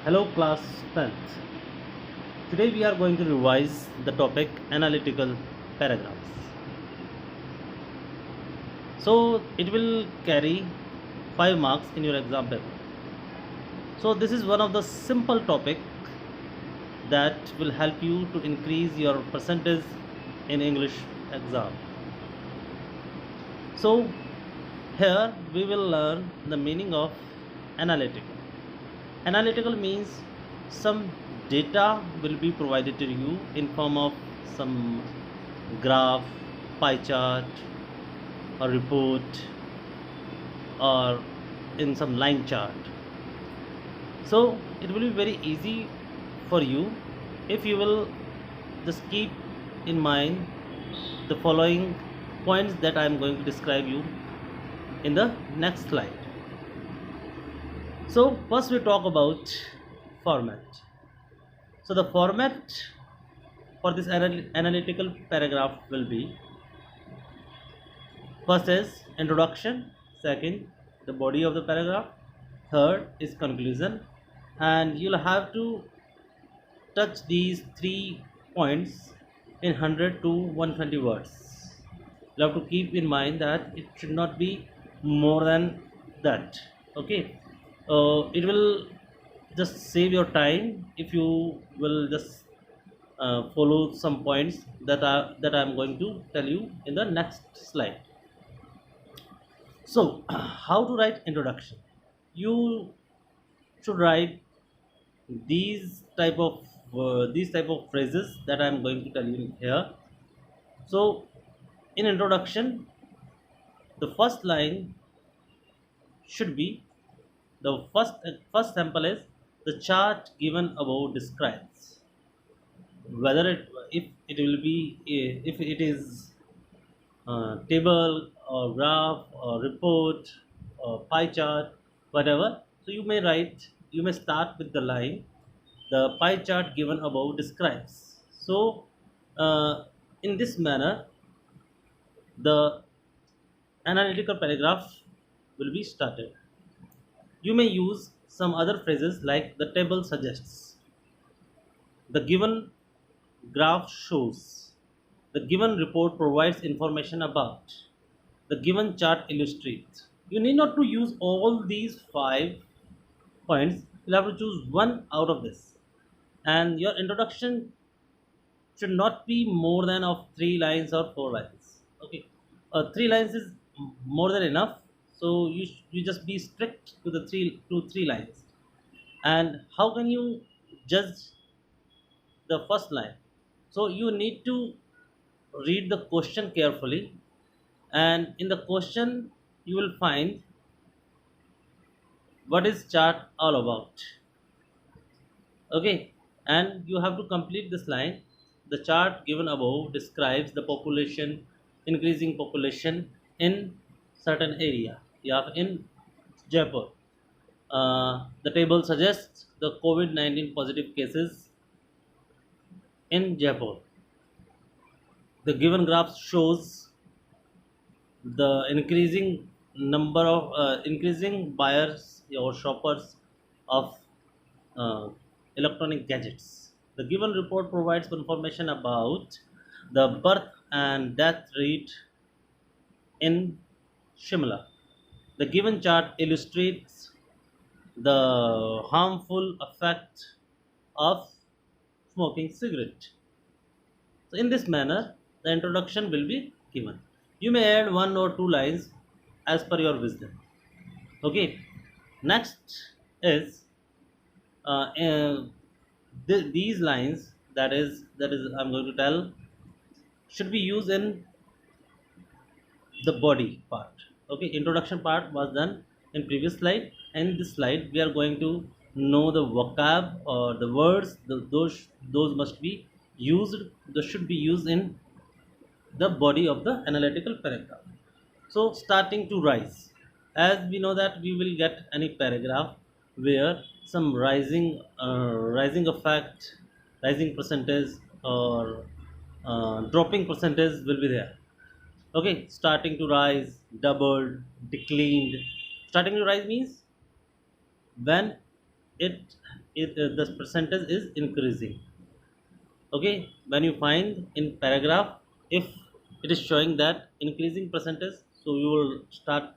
Hello class 10th. Today we are going to revise the topic analytical paragraphs. So it will carry 5 marks in your exam paper. So this is one of the simple topic that will help you to increase your percentage in English exam. So here we will learn the meaning of analytical. Analytical means some data will be provided to you in form of some graph, pie chart, or report, or in some line chart. So it will be very easy for you if you will just keep in mind the following points that I am going to describe you in the next slide. So first we talk about format. So the format for this analytical paragraph will be: first is introduction, second the body of the paragraph, third is conclusion, and you'll have to touch these 3 points in 100 to 120 words. You have to keep in mind that it should not be more than that. Okay, it will just save your time if you will just follow some points that I'm going to tell you in the next slide. So how to write introduction? You should write these type of phrases that I'm going to tell you here. So in introduction, the first line should be the first sample is: the chart given above describes. Whether it will be, if it is table or graph or report or pie chart, whatever. So you may start with the line: the pie chart given above describes. So in this manner, the analytical paragraph will be started. You may use some other phrases like: the table suggests, the given graph shows, the given report provides information about, the given chart illustrates. You need not to use all these 5 points. You'll have to choose one out of this. And your introduction should not be more than of 3 lines or 4 lines. Okay, 3 lines is more than enough. So you just be strict to the 3 lines. And how can you judge the first line? So you need to read the question carefully, and in the question you will find what is chart all about. Okay, and you have to complete this line: the chart given above describes the population, increasing population in certain area, yeah, in Jaipur. The table suggests the COVID-19 positive cases in Jaipur. The given graph shows the increasing buyers or shoppers of uh, electronic gadgets. The given report provides information about the birth and death rate in Shimla. The given chart illustrates the harmful effect of smoking cigarette. So in this manner, the introduction will be given. You may add 1 or 2 lines as per your wisdom. Okay. Next is these lines, that is I'm going to tell, should be used in the body part. Okay, introduction part was done in previous slide, and this slide we are going to know the vocab or the words. Those must be used. Those should be used in the body of the analytical paragraph. So starting to rise, as we know that we will get any paragraph where some rising effect, rising percentage, or dropping percentage will be there. Okay, starting to rise, doubled, declined. Starting to rise means when it the percentage is increasing. Okay, when you find in paragraph, if it is showing that increasing percentage, so you will start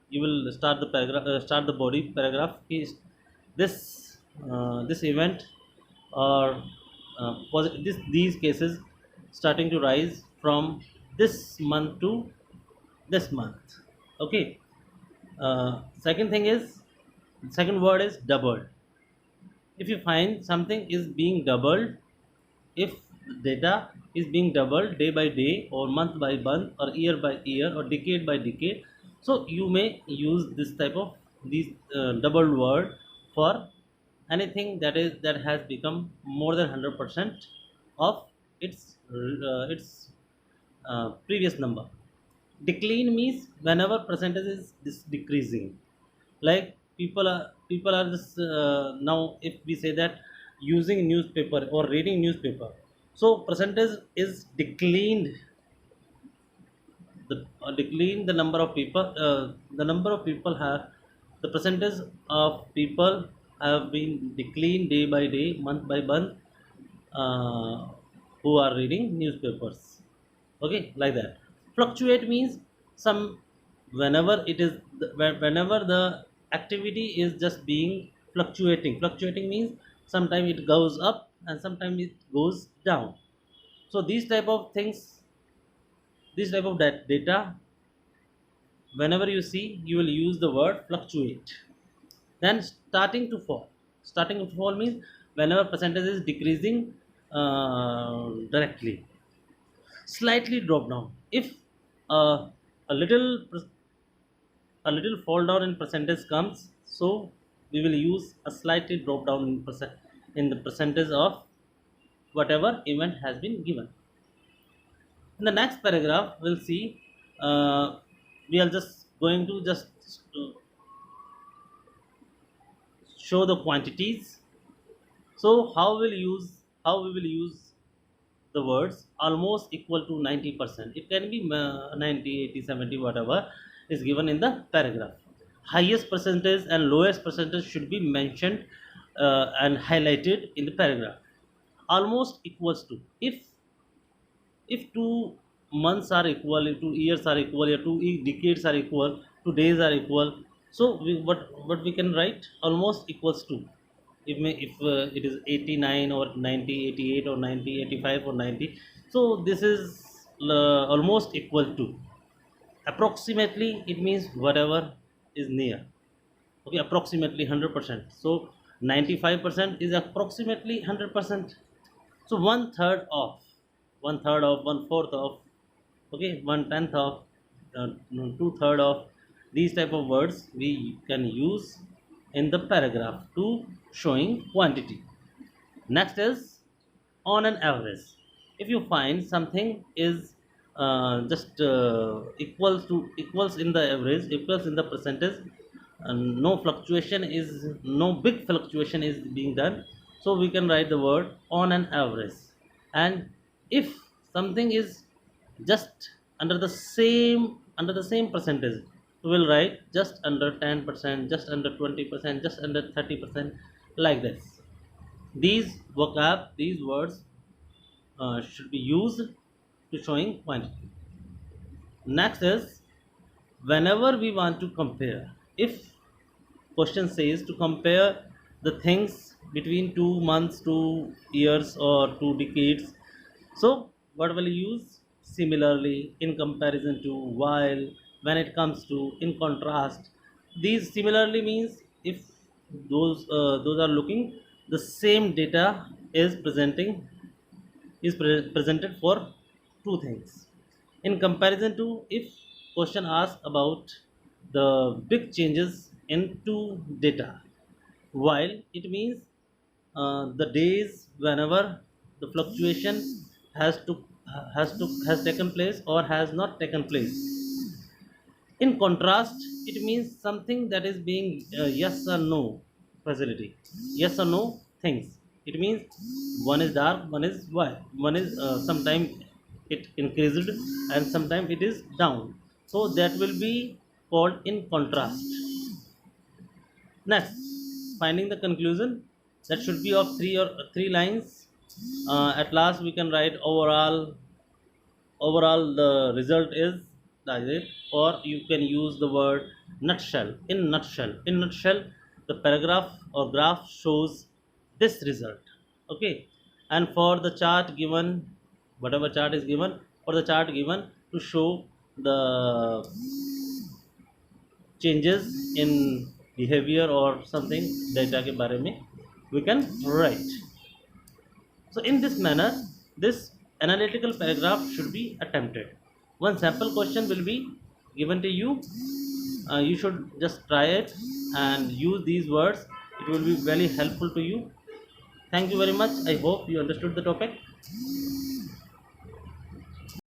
the paragraph, start the body paragraph is this, this event or these cases starting to rise from this month to this month. Okay. Second thing is, second word is doubled. If you find something is being doubled, if data is being doubled day by day or month by month or year by year or decade by decade, so you may use this type of these double word for anything that has become more than 100% of its previous number. Decline means whenever percentage is decreasing, like people are just now if we say that using newspaper or reading newspaper, so percentage is declined, the number of people, the number of people have, the percentage of people have been declined day by day, month by month, uh, who are reading newspapers. Okay, like that. Fluctuate means some, whenever it is whenever the activity is just being fluctuating means sometimes it goes up and sometimes it goes down. So these type of things, this type of that data, whenever you see, you will use the word fluctuate. Then starting to fall means whenever percentage is decreasing directly. Slightly drop down, if a little a little fall down in percentage comes, so we will use a slightly drop down in in the percentage of whatever event has been given. In the next paragraph we'll see, we are just going to just uh, show the quantities. So how we will use the words almost equal to 90%. It can be 90, 80, 70, whatever is given in the paragraph. Highest percentage and lowest percentage should be mentioned and highlighted in the paragraph. Almost equals to, if 2 months are equal, if 2 years are equal, or decades are equal, 2 days are equal, so what we can write almost equals to. If it is 89 or 90, 88 or 90, 85 or 90, so this is almost equal to. Approximately, it means whatever is near. Okay, approximately 100%, so 95% is approximately 100%. So one third of, one fourth of, okay, one tenth of, no, two third of, these type of words we can use in the paragraph to showing quantity. Next is on an average. If you find something is just equals in the average, equals in the percentage, and no big fluctuation is being done, so we can write the word on an average. And if something is just under the same percentage, we will write just under 10%, just under 20%, just under 30%, like this. These words should be used to showing quantity. Next is whenever we want to compare. If question says to compare the things between 2 months, 2 years, or 2 decades, so what will you use? Similarly, in comparison to, while, when it comes to, in contrast. These similarly means if those are looking the same data is presented for two things. In comparison to, if question asks about the big changes in two data, while it means the days whenever the fluctuation has to has taken place or has not taken place. In contrast, it means something that is being yes or no facility, yes or no things. It means one is dark, one is white, one is sometime it increased and sometime it is down. So that will be called in contrast. Next, finding the conclusion. that should be of three lines. At last we can write overall the result is, that is it. Or you can use the word nutshell. In nutshell the paragraph or graph shows this result. Okay. And for the chart given, whatever chart is given, for the chart given to show the changes in behavior or something data के बारे में we can write. So in this manner, this analytical paragraph should be attempted. One sample question will be given to you. You should just try it and use these words. It will be very helpful to you. Thank you very much. I hope you understood the topic.